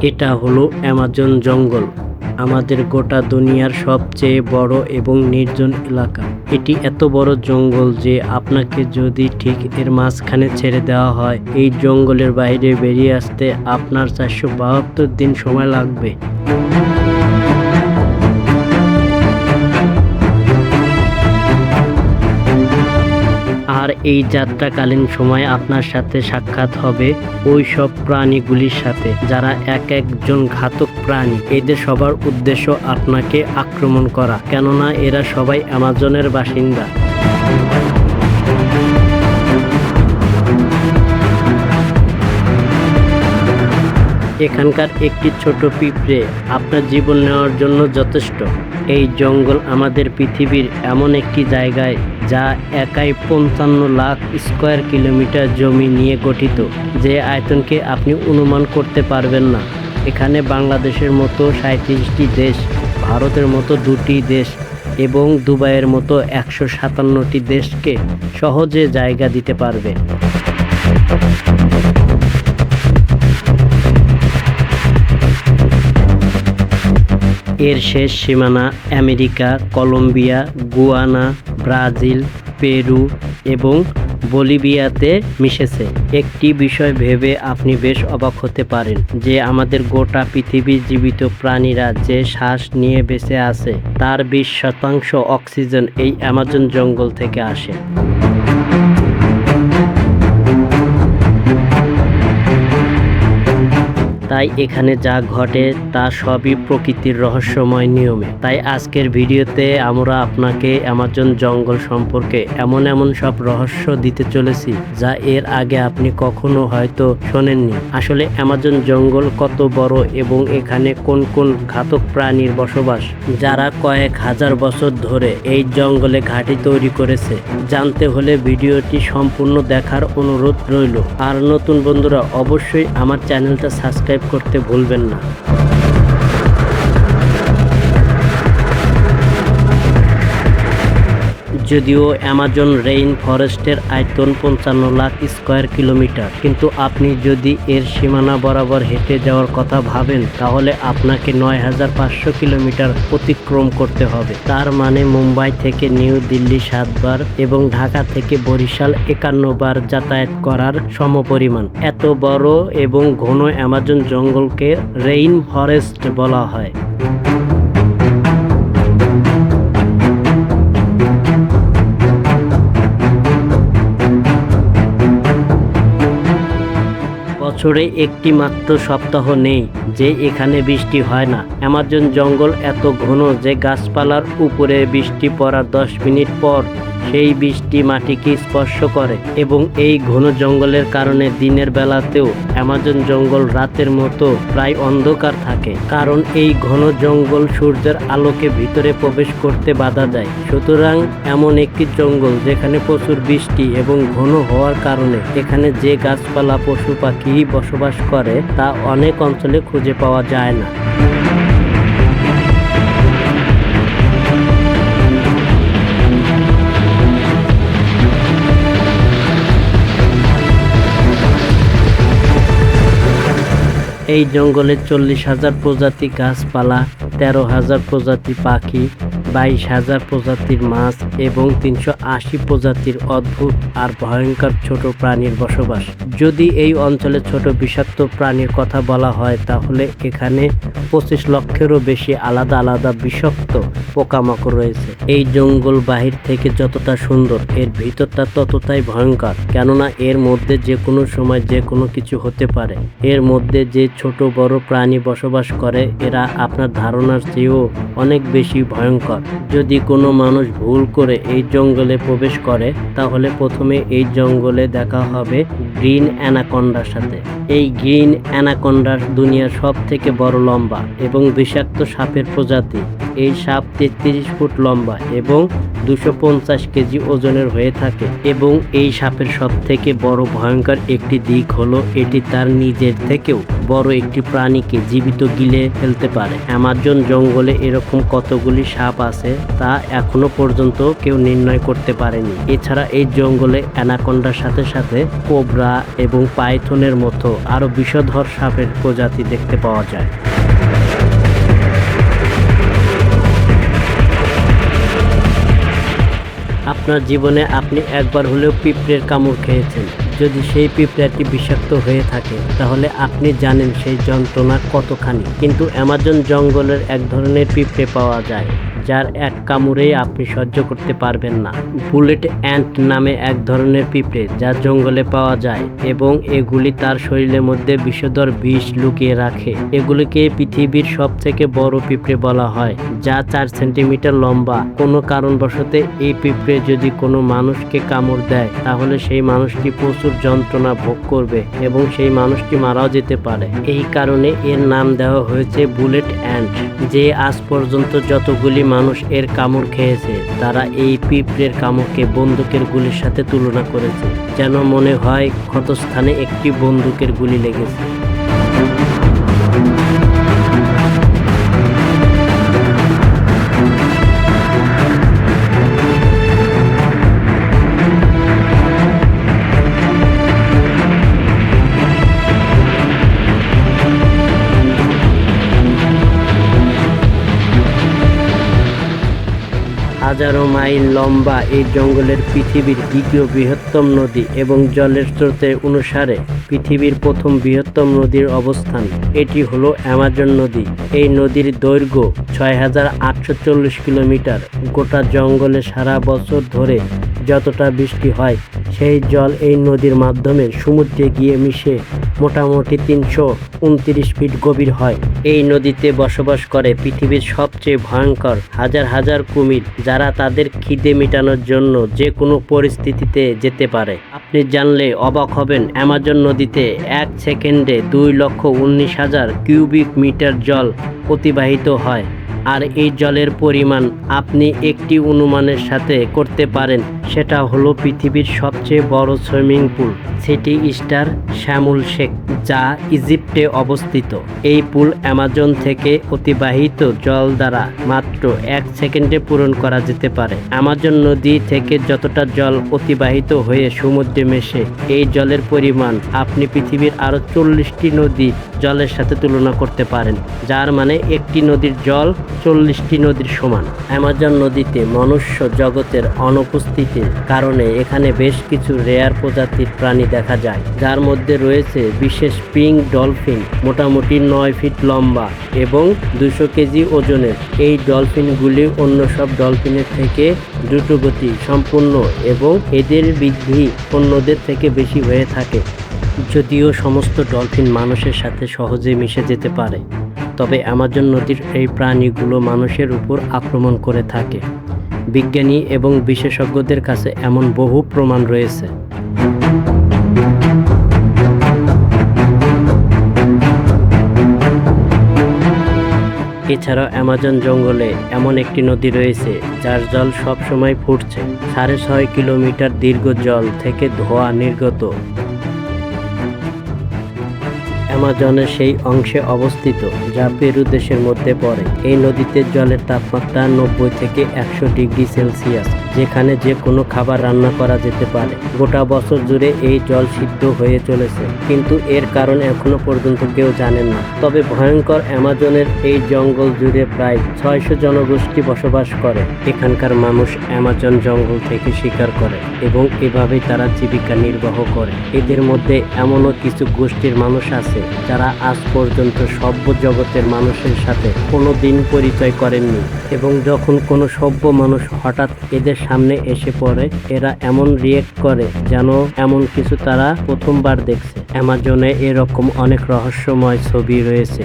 এটা হলো অ্যামাজন জঙ্গল, আমাদের গোটা দুনিয়ার সবচেয়ে বড় এবং নির্জন এলাকা। এটি এত বড় জঙ্গল যে আপনাকে যদি ঠিক এর মাঝখানে ছেড়ে দেওয়া হয়, এই জঙ্গলের বাইরে বেরিয়ে আসতে আপনার 472 দিন সময় লাগবে। আর এই যাত্রাকালীন সময় আপনার সাথে সাক্ষাৎ হবে ওই সব প্রাণীগুলির সাথে, যারা এক একজন ঘাতক প্রাণী। এদের সবার উদ্দেশ্য আপনাকে আক্রমণ করা, কেননা এরা সবাই অ্যামাজনের বাসিন্দা। এখানকার একটি ছোট পিঁপড়ে আপনার জীবন নেওয়ার জন্য যথেষ্ট। এই জঙ্গল আমাদের পৃথিবীর এমন একটি জায়গায় যা একাই 55 লাখ স্কোয়ার কিলোমিটার জমি নিয়ে গঠিত, যে আয়তনকে আপনি অনুমান করতে পারবেন না। এখানে বাংলাদেশের মতো 37টি দেশ, ভারতের মতো 2টি দেশ এবং দুবাইয়ের মতো 157টি দেশকে সহজে জায়গা দিতে পারবে। এর শেষ সীমানা America, Colombia, Guyana, Brazil, Peru এবং বলিভিয়াতে মিশেছে। একটি বিষয় ভেবে আপনি বেশ অবাক হতে পারেন যে আমাদের গোটা পৃথিবীর জীবিত প্রাণীরা যে শ্বাস নিয়ে বেঁচে আছে, তার 20% অক্সিজেন এই অ্যামাজন জঙ্গল থেকে আসে। তাই এখানে যা ঘটে তা সবই প্রকৃতির রহস্যময় নিয়মে। তাই আজকের ভিডিওতে আমরা আপনাকে অ্যামাজন জঙ্গল সম্পর্কে এমন সব রহস্য দিতে চলেছি, যা এর আগে আপনি কখনো হয়তো শোনেননি। আসলে অ্যামাজন জঙ্গল কত বড় এবং এখানে কোন কোন ঘাতক প্রাণীর বসবাস, যারা কয়েক হাজার বছর ধরে এই জঙ্গলে ঘাঁটি তৈরি করেছে। জানতে হলে ভিডিওটি সম্পূর্ণ দেখার অনুরোধ রইল। আর নতুন বন্ধুরা অবশ্যই আমার চ্যানেলটা সাবস্ক্রাইব করতে ভুলবেন না। যদিও অ্যামাজন রেইন ফরেস্টের আয়তন 55 লাখ স্কোয়ার কিলোমিটার, কিন্তু আপনি যদি এর সীমানা বরাবর হেঁটে যাওয়ার কথা ভাবেন, তাহলে আপনাকে 9500 কিলোমিটার অতিক্রম করতে হবে। তার মানে মুম্বাই থেকে নিউ দিল্লি 7 বার এবং ঢাকা থেকে বরিশাল 51 বার যাতায়াত করার সমপরিমাণ। এত বড় এবং ঘন অ্যামাজন জঙ্গলকে রেইন ফরেস্ট বলা হয়। বছরে একটি মাত্র সপ্তাহ নেই যে এখানে বৃষ্টি হয় না। অ্যামাজন জঙ্গল এত ঘন যে গাছপালার উপরে বৃষ্টি পড়ার 10 মিনিট পর সেই বৃষ্টি মাটিকে স্পর্শ করে, এবং এই ঘন জঙ্গলের কারণে দিনের বেলাতেও অ্যামাজন জঙ্গল রাতের মতো প্রায় অন্ধকার থাকে, কারণ এই ঘন জঙ্গল সূর্যের আলোকে ভিতরে প্রবেশ করতে বাধা দেয়। সুতরাং এমন একটি জঙ্গল যেখানে প্রচুর বৃষ্টি এবং ঘন হওয়ার কারণে এখানে যে গাছপালা, পশু পাখি বসবাস করে তা অনেক অঞ্চলে খুঁজে পাওয়া যায় না। এই জঙ্গলে 40,000 প্রজাতি গাছপালা, 13,000 প্রজাতি পাখি, 22,000 প্রজাতির মাছ এবং 380 প্রজাতির অদ্ভুত আর ভয়ঙ্কর ছোট প্রাণীর বসবাস। যদি এই অঞ্চলে ছোট বিষাক্ত প্রাণীর কথা বলা হয়, তাহলে এখানে 25 লক্ষেরও বেশি আলাদা বিষাক্ত পোকামাকড় রয়েছে। এই জঙ্গল বাহির থেকে যতটা সুন্দর, এর ভিতরটা ততটাই ভয়ঙ্কর, কেননা এর মধ্যে যে কোনো সময় যে কোনো কিছু হতে পারে। এর মধ্যে যে ছোট বড় প্রাণী বসবাস করে, এরা আপনার ধারণার চেয়েও অনেক বেশি ভয়ঙ্কর। যদি কোনো মানুষ ভুল করে এই জঙ্গলে প্রবেশ করে, তাহলে প্রথমে এই জঙ্গলে দেখা হবে গ্রিন অ্যানাকোন্ডার সাথে। এই গ্রিন অ্যানাকোন্ডার দুনিয়ার সব থেকে বড়, লম্বা এবং বিষাক্ত সাপের প্রজাতি। এই সাপ 33 ফুট লম্বা এবং 250 কেজি ওজনের হয়ে থাকে এবং এই সাপের সবথেকে বড় ভয়ঙ্কর একটি দিক হলো এটি তার নিজের থেকেও বড় একটি প্রাণীকে জীবিত গিলে ফেলতে পারে। অ্যামাজন জঙ্গলে এরকম কতগুলি সাপ আছে তা এখনো পর্যন্ত কেউ নির্ণয় করতে পারেনি। এছাড়া এই জঙ্গলে অ্যানাকোন্ডার সাথে সাথে কোবরা এবং পাইথনের মতো আরো বিষধর সাপের প্রজাতি দেখতে পাওয়া যায়। আপনার জীবনে আপনি একবার হলেও পিঁপড়ের কামড় খেয়েছেন। যদি সেই পিঁপড়াটি বিষাক্ত হয়ে থাকে তাহলে আপনি জানেন সেই যন্ত্রণা কতখানি। কিন্তু অ্যামাজন জঙ্গলের এক ধরনের পিঁপড়ে পাওয়া যায় যার এক কামড়েই আপনি সহ্য করতে পারবেন না। বুলেট অ্যান্ট নামে এক ধরনের পিঁপড়ে যা জঙ্গলে পাওয়া যায় এবং এগুলি তার শরীরের মধ্যে বিষধর বিষ লুকিয়ে রাখে। এগুলিকে পৃথিবীর সবথেকে বড় পিঁপড়ে বলা হয়, যা 4 সেন্টিমিটার লম্বা। কোনো কারণবশত এই পিঁপড়ে যদি কোনো মানুষকে কামড় দেয় তাহলে সেই মানুষটি প্রচুর যন্ত্রণা ভোগ করবে এবং সেই মানুষটি মারাও যেতে পারে। এই কারণে এর নাম দেওয়া হয়েছে বুলেট অ্যান্ট। যে আজ পর্যন্ত যতগুলি মানুষ এর কামড় খেয়েছে তারা এই পিঁপড়ের কামড়কে বন্দুকের গুলির সাথে তুলনা করেছে, যেন মনে হয় ক্ষতস্থানে একটি বন্দুকের গুলি লেগেছে। হাজারো মাইল লম্বা এই জঙ্গলের পৃথিবীর দ্বিতীয় বৃহত্তম নদী এবং জলের স্রোতের অনুসারে পৃথিবীর প্রথম বৃহত্তম নদীর অবস্থান এটি হলো অ্যামাজন নদী। এই নদীর দৈর্ঘ্য ৬,৮৪০ কিলোমিটার। গোটা জঙ্গলে সারা বছর ধরে যতটা বৃষ্টি হয় সেই জল এই নদীর মাধ্যমে সমুদ্রে গিয়ে মিশে মোটামুটি ৩২৯ ফিট গভীর হয়। এই নদীতে বসবাস করে পৃথিবীর সবচেয়ে ভয়ঙ্কর হাজার হাজার কুমির, যারা তাদের খিদে মেটানোর জন্য যে কোনো পরিস্থিতিতে যেতে পারে। আপনি জানলে অবাক হবেন, অ্যামাজন নদীতে 1 সেকেন্ডে 2,19,000 কিউবিক মিটার জল অতিবাহিত হয়। আর এই জলের পরিমাণ আপনি একটি অনুমানের সাথে করতে পারেন, সেটা হলো পৃথিবীর সবচেয়ে বড় swimming pool city star Sharm el Sheikh, যা ইজিপ্টে অবস্থিত। এই পুল অ্যামাজন থেকে অতিবাহিত জল দ্বারা মাত্র 1 সেকেন্ডে পূরণ করা যেতে পারে। অ্যামাজন নদী থেকে যতটা জল অতিবাহিত হয়ে সমুদ্রে মেশে, এই জলের পরিমাণ আপনি পৃথিবীর আরও 40টি নদী জলের সাথে তুলনা করতে পারেন, যার মানে একটি নদীর জল 40টি নদীর সমান। অ্যামাজন নদীতে মনুষ্য জগতের অনুপস্থিতির কারণে এখানে বেশ কিছু রেয়ার প্রজাতির প্রাণী দেখা যায়, যার মধ্যে রয়েছে বিশেষ পিঙ্ক ডলফিন, মোটামুটি 9 ফিট লম্বা এবং 200 কেজি ওজনের। এই ডলফিনগুলি অন্য সব ডলফিনের থেকে দ্রুতগতি সম্পন্ন এবং এদের বৃদ্ধি অন্যদের থেকে বেশি হয়ে থাকে। যদিও সমস্ত ডলফিন মানুষের সাথে সহজে মিশে যেতে পারে, তবে অ্যামাজন নদীর এই প্রাণীগুলো মানুষের উপর আক্রমণ করে থাকে। বিজ্ঞানী এবং বিশেষজ্ঞদের কাছে এমন বহু প্রমাণ রয়েছে। এছাড়াও অ্যামাজন জঙ্গলে এমন একটি নদী রয়েছে যার জল সব সময় ফুটছে। 6.5 কিলোমিটার দীর্ঘ জল থেকে ধোঁয়া নির্গত। অ্যামাজনের সেই অংশে অবস্থিত যা পেরু দেশের মধ্যে পড়ে। এই নদীতে জলের তাপমাত্রা 90 থেকে 100 ডিগ্রি সেলসিয়াস, যেখানে যে কোনো খাবার রান্না করা যেতে পারে। গোটা বছর জুড়ে এই জল সিদ্ধ হয়ে চলেছে, কিন্তু এর কারণ এখনো পর্যন্ত কেউ জানেন না। তবে ভয়ঙ্কর অ্যামাজনের এই জঙ্গল জুড়ে প্রায় 600 জনগোষ্ঠী বসবাস করে। এখানকার মানুষ অ্যামাজন জঙ্গল থেকে শিকার করে এবং এভাবেই তারা জীবিকা নির্বাহ করে। এদের মধ্যে এমনও কিছু গোষ্ঠীর মানুষ আছে যারা আজ পর্যন্ত সভ্য জগতের মানুষের সাথে কোনো দিন পরিচয় করেননি, এবং যখন কোনো সভ্য মানুষ হঠাৎ এদের সামনে এসে পড়ে, এরা এমন রিয়েক্ট করে যেন এমন কিছু তারা প্রথমবার দেখছে। অ্যামাজনে এরকম অনেক রহস্যময় ছবি রয়েছে।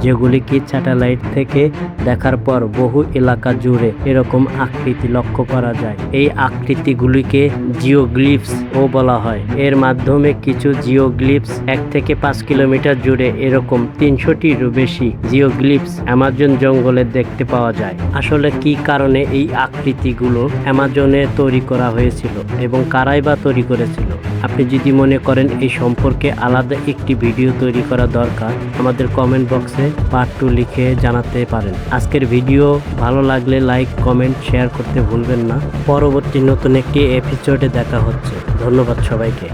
যেগুলি কি স্যাটেলাইট থেকে দেখার পর বহু এলাকা জুড়ে এরকম আকৃতি লক্ষ্য করা যায়। এই আকৃতিগুলিকে জিওগ্লিফস ও বলা হয়। এর মাধ্যমে কিছু জিওগ্লিফস 1 থেকে 5 কিলোমিটার জুড়ে এরকম 300টিরও বেশি জিওগ্লিফস অ্যামাজন জঙ্গলে দেখতে পাওয়া যায়। আসলে কি কারণে এই আকৃতিগুলো অ্যামাজনে তৈরি করা হয়েছিল এবং কারাই বা তৈরি করেছিল? আপনি যদি মনে করেন এই সম্পর্কে আলাদা একটি ভিডিও তৈরি করা দরকার, আমাদের কমেন্ট বক্সে পার্ট 2 লিখে জানাতে পারেন। আজকের ভিডিও ভালো লাগলে লাইক, কমেন্ট, শেয়ার করতে ভুলবেন না। পরবর্তী নতুন একটি এপিসোডে দেখা হচ্ছে। ধন্যবাদ সবাইকে।